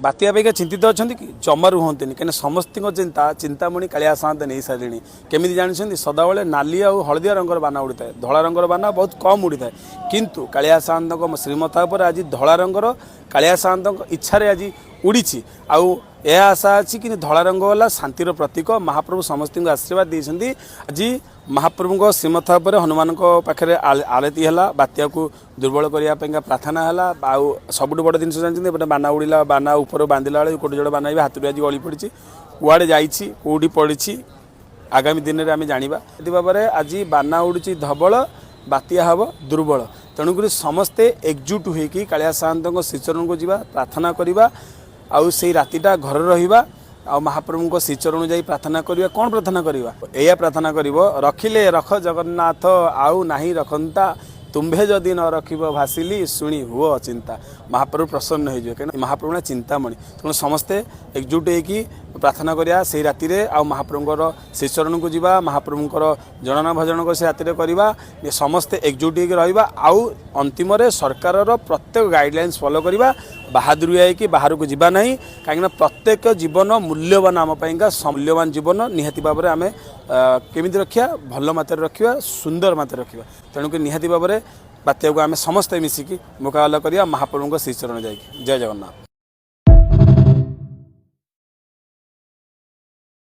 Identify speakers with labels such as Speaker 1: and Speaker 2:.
Speaker 1: बात्या अपेक्षा चिंतित अच्छा कि जमार रुहत कहीं समस्त चिंता चिंतामणि कालिया सात नहीं सारे केमी जानते सदाबले नाली आ हलदिया रंगर बाना उड़ी था धला रंगर बाना बहुत कम उड़ी था किंतु कालिया सात श्रीमता पर आज धला रंगर कालिया सात इच्छा आज उड़ी आउ यह आशा अच्छी कि धला रंग वाला शांतिर प्रतीक महाप्रभु समस्त को आशीर्वाद देते आज महाप्रभु श्रीमथा पर हनुमान पाखे आरती है बात्या को दुर्बल करने प्रार्थना है आउ सबुठ बड़ जिन जानते बाना उड़ा बाना ऊपर बांधिला बेले गोटे जोड़े बाना हाथ आज गली पड़ी कुआड़े जाठी पड़ी आगामी दिन में आम जाना भाव में आज बाना उड़ी धबल बात्या हम दुर्बल तेणुक समस्ते एकजुट होगी कालिया साहंत श्रीचरण को जीवा प्रार्थना करवा आउ से रातिटा घर रहिबा आ महाप्रभु श्रीचरण जाई प्रार्थना करिया कौन प्रार्थना करिवा एया प्रार्थना करिवो रखिले रख जगन्नाथ आउ नाही रखंता तुम्भे जदि न रखिब भासिली शुणी हुओ अचिंता महाप्रभु प्रसन्न हो कहीं महाप्रभु चिंतामणि तेणु समस्ते एकजुट होगी प्रार्थना करिया से राति रे आ महाप्रभुर श्रीचरण को जीवा महाप्रभुर जनना भजन को से राति करवा समस्ते एकजुट होगी रहिबा आउ अंतिम सरकार प्रत्येक गाइडलाइंस फॉलो करवा बहादुरी है बाहर को जीवा नहीं कहीं प्रत्येक जीवन मूल्यवान आम मूल्यवान जीवन निहाती भाव में आम केमी रखा भल मात्रा रखा सुंदर मात्रा रखा तेणुक निहाती भाव में बात्या को आम समस्ते मिसिकी मुकाबला करिया महाप्रभु श्रीचरण जाए जय जगन्नाथ।